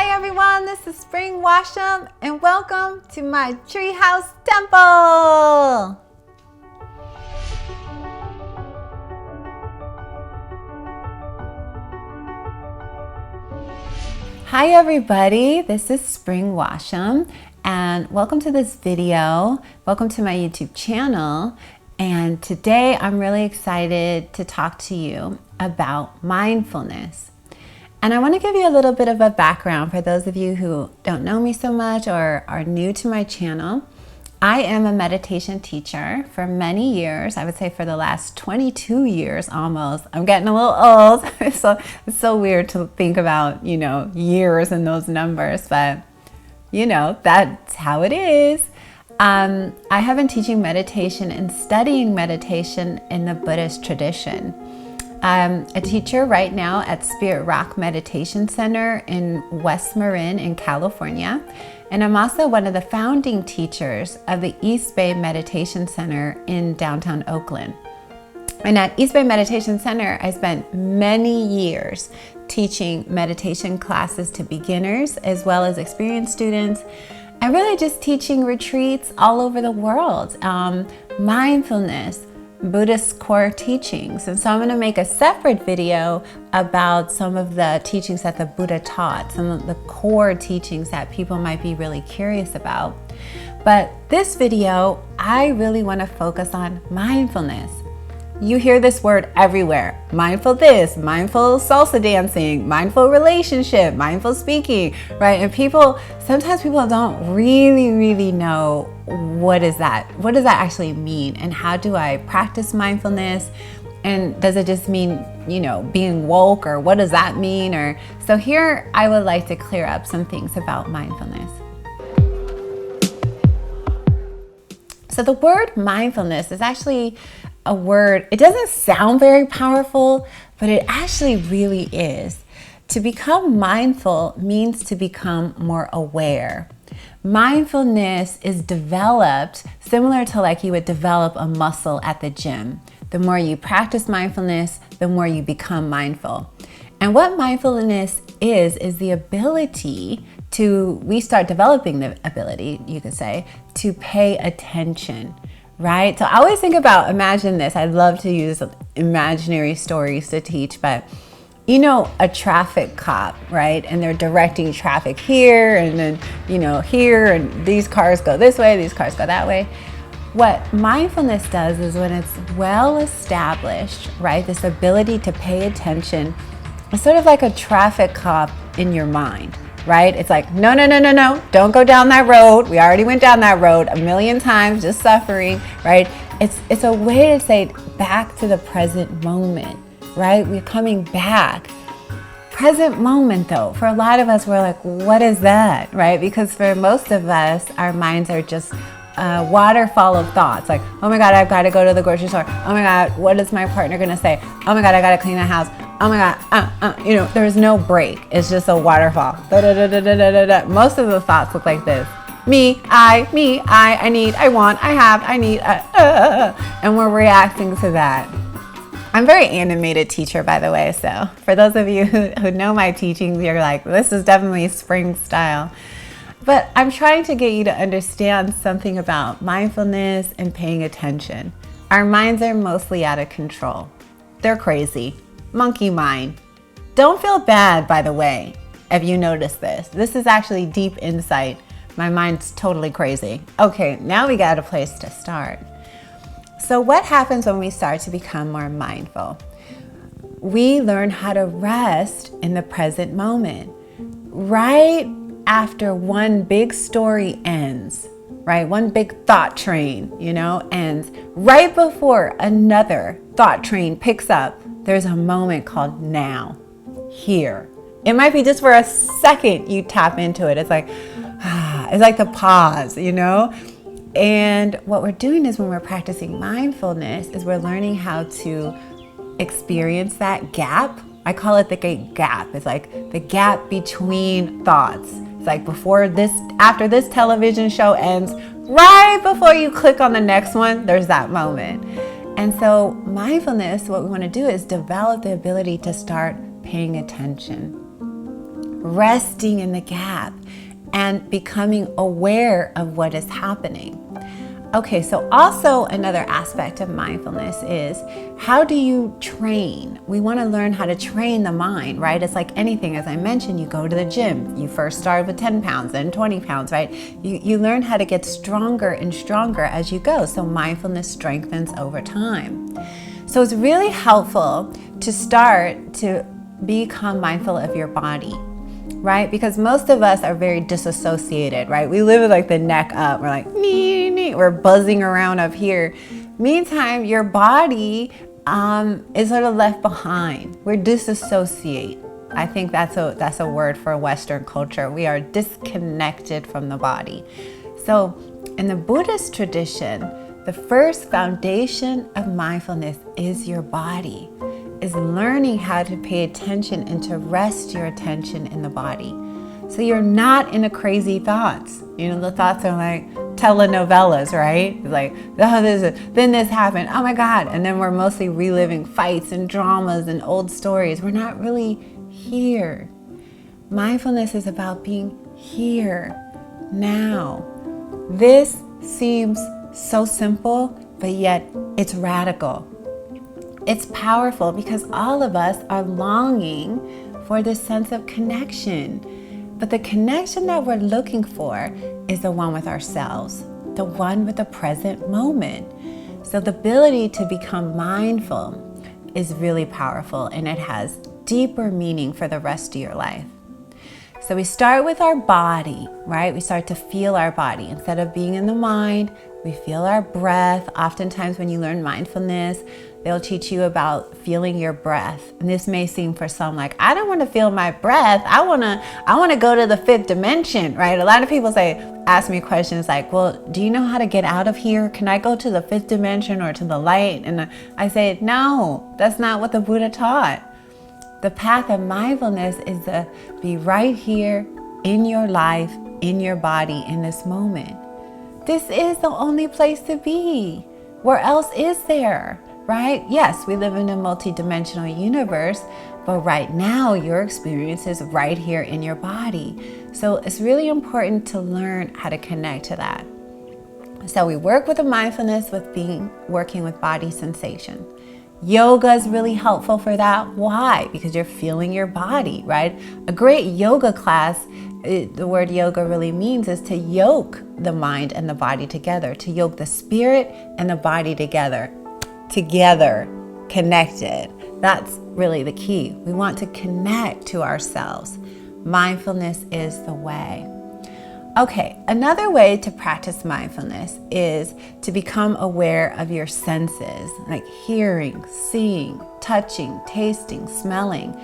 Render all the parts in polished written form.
Hi everyone, this is Spring Washam and welcome to my treehouse temple. Hi everybody, this is Spring Washam and welcome to this video. Welcome to my YouTube channel. And today I'm really excited to talk to you about mindfulness. And I want to give you a little bit of a background for those of you who don't know me so much or are new to my channel. I am a meditation teacher for many years. I would say for the last 22 years almost. I'm getting a little old. It's so weird to think about, years and those numbers, but that's how it is. I have been teaching meditation and studying meditation in the Buddhist tradition. I'm a teacher right now at Spirit Rock Meditation Center in West Marin in California. And I'm also one of the founding teachers of the East Bay Meditation Center in downtown Oakland. And at East Bay Meditation Center, I spent many years teaching meditation classes to beginners as well as experienced students. And really just teaching retreats all over the world, mindfulness, Buddhist core teachings. And so I'm going to make a separate video about some of the teachings that the Buddha taught, some of the core teachings that people might be really curious about. But this video, I really want to focus on mindfulness. You hear this word everywhere. Mindful this, mindful salsa dancing, mindful relationship, mindful speaking, right? And sometimes people don't really know what is that? What does that actually mean? And how do I practice mindfulness? And does it just mean, being woke, or what does that mean? So here I would like to clear up some things about mindfulness. So the word mindfulness is actually a word, it doesn't sound very powerful, but it actually really is. To become mindful means to become more aware. Mindfulness is developed similar to like you would develop a muscle at the gym. The more you practice mindfulness, the more you become mindful. And what mindfulness is the ability we start developing the ability, you could say, to pay attention. Right? So I always think about, imagine this. I love to use imaginary stories to teach, but a traffic cop, right? And they're directing traffic here and then, here, and these cars go this way, these cars go that way. What mindfulness does is when it's well established, right? This ability to pay attention, it's sort of like a traffic cop in your mind. Right? It's like, no, don't go down that road. We already went down that road a million times, just suffering, right? It's a way to say back to the present moment, right? We're coming back. Present moment though, for a lot of us, we're like, what is that, right? Because for most of us, our minds are just a waterfall of thoughts. Like, oh my God, I've got to go to the grocery store. Oh my God, what is my partner going to say? Oh my God, I got to clean the house. Oh my God, there's no break. It's just a waterfall. Most of the thoughts look like this. Me, I need, I want, I have, I need, and we're reacting to that. I'm a very animated teacher, by the way. So for those of you who know my teachings, you're like, this is definitely spring style. But I'm trying to get you to understand something about mindfulness and paying attention. Our minds are mostly out of control. They're crazy. Monkey mind. Don't feel bad, by the way, if you notice this. This is actually deep insight. My mind's totally crazy. Okay, now we got a place to start. So what happens when we start to become more mindful? We learn how to rest in the present moment. Right after one big story ends, right? One big thought train, ends. Right before another thought train picks up, there's a moment called now, here. It might be just for a second you tap into it. It's like the pause, And what we're doing is when we're practicing mindfulness is we're learning how to experience that gap. I call it the gap. It's like the gap between thoughts. It's like after this television show ends, right before you click on the next one, there's that moment. And so mindfulness, what we want to do is develop the ability to start paying attention. resting in the gap, and becoming aware of what is happening. Okay, so also another aspect of mindfulness is, how do you train? We want to learn how to train the mind, right? It's like anything, as I mentioned, you go to the gym. You first start with 10 pounds, then 20 pounds, right? You learn how to get stronger and stronger as you go. So mindfulness strengthens over time. So it's really helpful to start to become mindful of your body, right? Because most of us are very disassociated, right? We live with like the neck up. We're like, nee, nee. We're buzzing around up here. Meantime, your body is sort of left behind. We're disassociate. I think that's a word for Western culture. We are disconnected from the body. So in the Buddhist tradition, the first foundation of mindfulness is your body, is learning how to pay attention and to rest your attention in the body. So you're not in the crazy thoughts. You know, the thoughts are like telenovelas, right? It's like, oh, then this happened, oh my God. And then we're mostly reliving fights and dramas and old stories. We're not really here. Mindfulness is about being here, now. This seems so simple, but yet it's radical. It's powerful because all of us are longing for this sense of connection. But the connection that we're looking for is the one with ourselves, the one with the present moment. So the ability to become mindful is really powerful, and it has deeper meaning for the rest of your life. So we start with our body, right? We start to feel our body. Instead of being in the mind, we feel our breath. Oftentimes when you learn mindfulness, they'll teach you about feeling your breath. And this may seem for some like, I don't want to feel my breath. I want to go to the fifth dimension, right? A lot of people ask me questions like, well, do you know how to get out of here? Can I go to the fifth dimension or to the light? And I say, no, that's not what the Buddha taught. The path of mindfulness is to be right here in your life, in your body, in this moment. This is the only place to be. Where else is there, right? Yes, we live in a multidimensional universe, but right now your experience is right here in your body. So it's really important to learn how to connect to that. So we work with the mindfulness with working with body sensation. Yoga is really helpful for that. Why? Because you're feeling your body, right? A great yoga class, the word yoga really means is to yoke the mind and the body together, to yoke the spirit and the body together, connected. That's really the key. We want to connect to ourselves. Mindfulness is the way. Okay, another way to practice mindfulness is to become aware of your senses, like hearing, seeing, touching, tasting, smelling,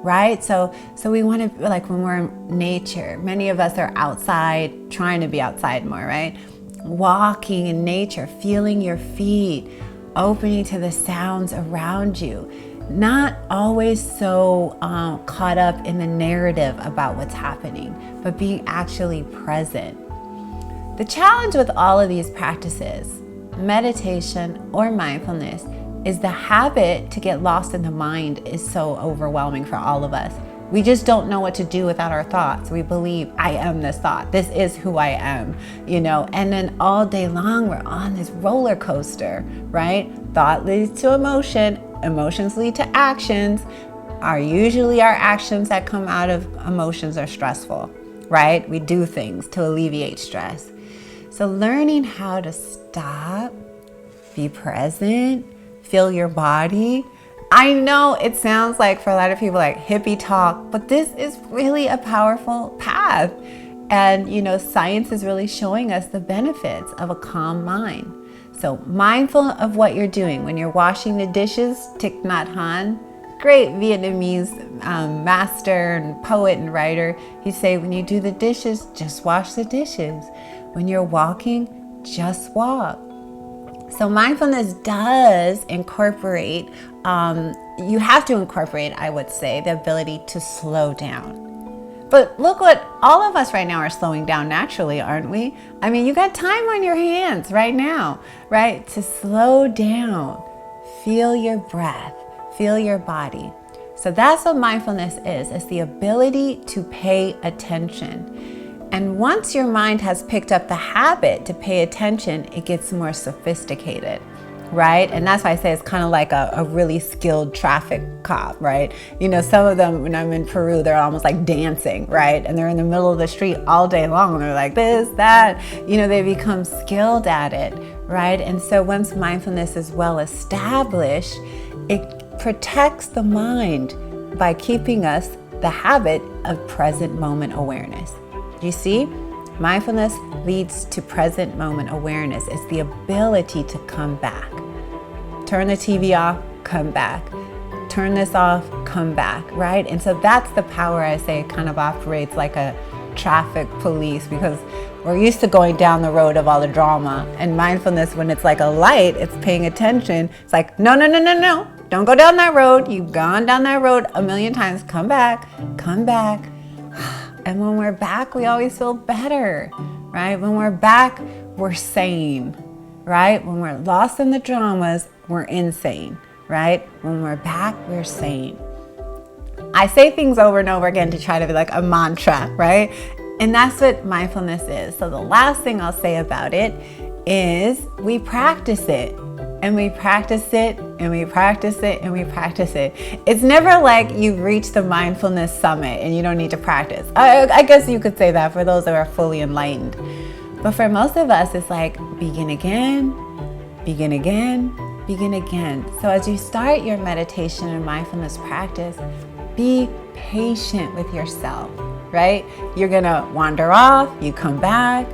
right? So we want to, like when we're in nature, many of us are outside, trying to be outside more, right? Walking in nature, feeling your feet, opening to the sounds around you. Not always so caught up in the narrative about what's happening, but being actually present. The challenge with all of these practices, meditation or mindfulness, is the habit to get lost in the mind is so overwhelming for all of us. We just don't know what to do without our thoughts. We believe, I am this thought. This is who I am, and then all day long we're on this roller coaster, right? Thought leads to emotion. Emotions lead to actions. Usually our actions that come out of emotions are stressful, right? We do things to alleviate stress. So learning how to stop, be present, feel your body. I know it sounds like for a lot of people like hippie talk, but this is really a powerful path. And science is really showing us the benefits of a calm mind. So mindful of what you're doing. When you're washing the dishes, Thich Nhat Hanh, great Vietnamese master and poet and writer, he'd say, when you do the dishes, just wash the dishes. When you're walking, just walk. So mindfulness does incorporate, you have to incorporate, I would say, the ability to slow down. But look what all of us right now are slowing down naturally, aren't we? I mean, you got time on your hands right now, right? To slow down, feel your breath, feel your body. So that's what mindfulness is. It's the ability to pay attention. And once your mind has picked up the habit to pay attention, it gets more sophisticated, right? And that's why I say it's kind of like a really skilled traffic cop, right? You know, some of them, when I'm in Peru, they're almost like dancing, right? And they're in the middle of the street all day long. And they're like this, that, you know, they become skilled at it, right? And so once mindfulness is well established, it protects the mind by keeping us the habit of present moment awareness. You see, mindfulness leads to present moment awareness. It's the ability to come back. Turn the TV off, come back. Turn this off, come back, right? And so that's the power, I say, it kind of operates like a traffic police, because we're used to going down the road of all the drama. And mindfulness, when it's like a light, it's paying attention. It's like, no, don't go down that road. You've gone down that road a million times. Come back, come back. And when we're back, we always feel better, right? When we're back, we're sane, right? When we're lost in the dramas, we're insane, right? When we're back, we're sane. I say things over and over again to try to be like a mantra, right? And that's what mindfulness is. So the last thing I'll say about it is we practice it. And we practice it, and we practice it, and we practice it. It's never like you've reached the mindfulness summit and you don't need to practice. I guess you could say that for those that are fully enlightened. But for most of us, it's like begin again, begin again, begin again. So as you start your meditation and mindfulness practice, be patient with yourself, right? You're gonna wander off, you come back.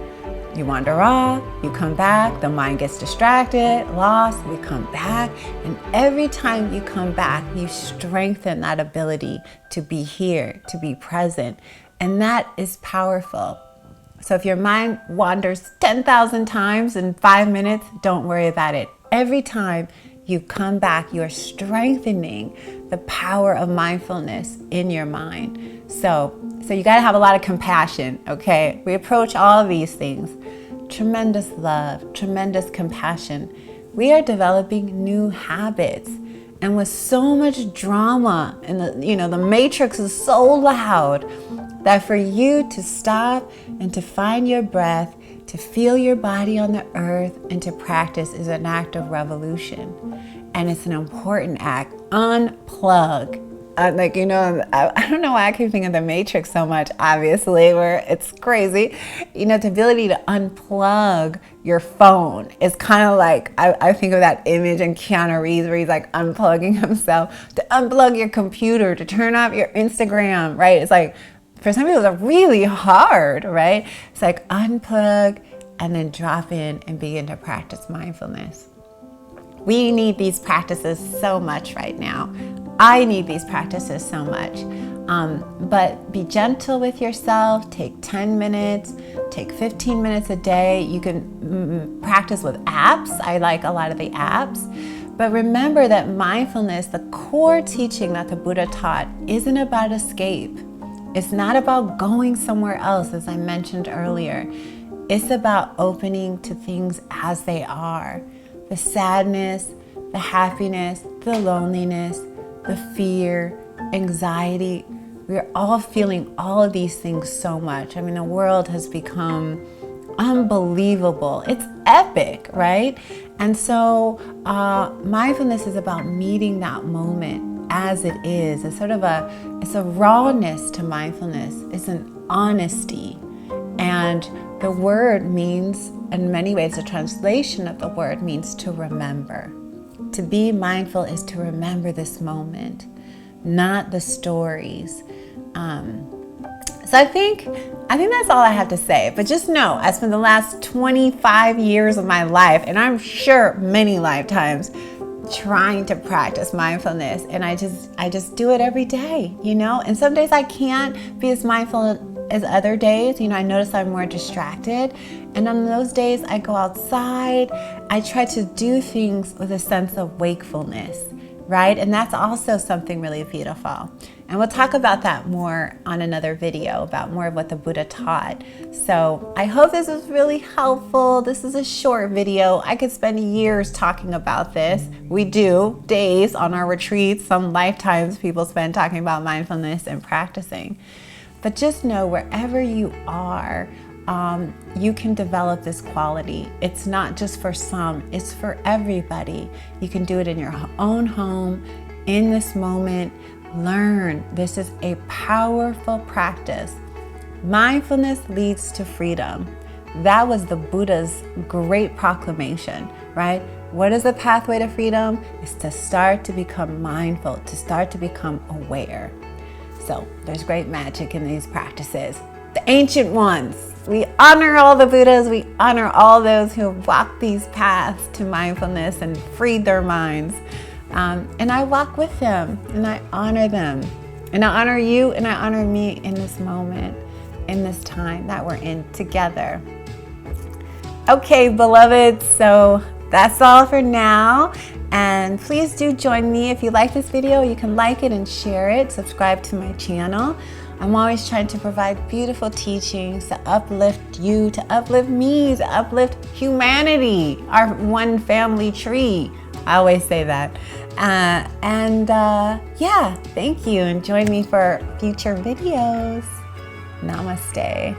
You wander off, you come back, the mind gets distracted, lost, we come back. And every time you come back, you strengthen that ability to be here, to be present. And that is powerful. So if your mind wanders 10,000 times in 5 minutes, don't worry about it. Every time you come back, you are strengthening the power of mindfulness in your mind. So you got to have a lot of compassion, okay? We approach all of these things. Tremendous love, tremendous compassion. We are developing new habits. And with so much drama, and the matrix is so loud that for you to stop and to find your breath, to feel your body on the earth, and to practice is an act of revolution. And it's an important act. Unplug. I don't know why I keep thinking of the Matrix so much, obviously, where it's crazy. The ability to unplug your phone is kind of like, I think of that image in Keanu Reeves where he's like unplugging himself. To unplug your computer, to turn off your Instagram, right? It's like, for some people, it's really hard, right? It's like unplug and then drop in and begin to practice mindfulness. We need these practices so much right now. I need these practices so much. But be gentle with yourself. Take 10 minutes, take 15 minutes a day. You can practice with apps. I like a lot of the apps. But remember that mindfulness, the core teaching that the Buddha taught, isn't about escape. It's not about going somewhere else, as I mentioned earlier. It's about opening to things as they are. The sadness, the happiness, the loneliness, the fear, anxiety. We're all feeling all of these things so much. I mean, the world has become unbelievable. It's epic, right? And so mindfulness is about meeting that moment as it is. It's it's a rawness to mindfulness. It's an honesty. And the word means, in many ways, the translation of the word means to remember. To be mindful is to remember this moment, not the stories. So I think that's all I have to say. But just know, I spent the last 25 years of my life, and I'm sure many lifetimes, trying to practice mindfulness. And I just do it every day, And some days I can't be as mindful as other days. I notice I'm more distracted. And on those days, I go outside. I try to do things with a sense of wakefulness, right? And that's also something really beautiful. And we'll talk about that more on another video, about more of what the Buddha taught. So I hope this was really helpful. This is a short video. I could spend years talking about this. We do days on our retreats. Some lifetimes people spend talking about mindfulness and practicing. But just know wherever you are, you can develop this quality. It's not just for some, it's for everybody. You can do it in your own home, in this moment. Learn. This is a powerful practice. Mindfulness leads to freedom. That was the Buddha's great proclamation, right? What is the pathway to freedom? It's to start to become mindful, to start to become aware. So there's great magic in these practices. The ancient ones. We honor all the Buddhas. We honor all those who have walked these paths to mindfulness and freed their minds. And I walk with them and I honor them. And I honor you and I honor me in this moment, in this time that we're in together. Okay, beloved, so that's all for now. And please do join me. If you like this video, you can like it and share it. Subscribe to my channel. I'm always trying to provide beautiful teachings to uplift you, to uplift me, to uplift humanity, our one family tree. I always say that. Yeah, thank you. And join me for future videos. Namaste.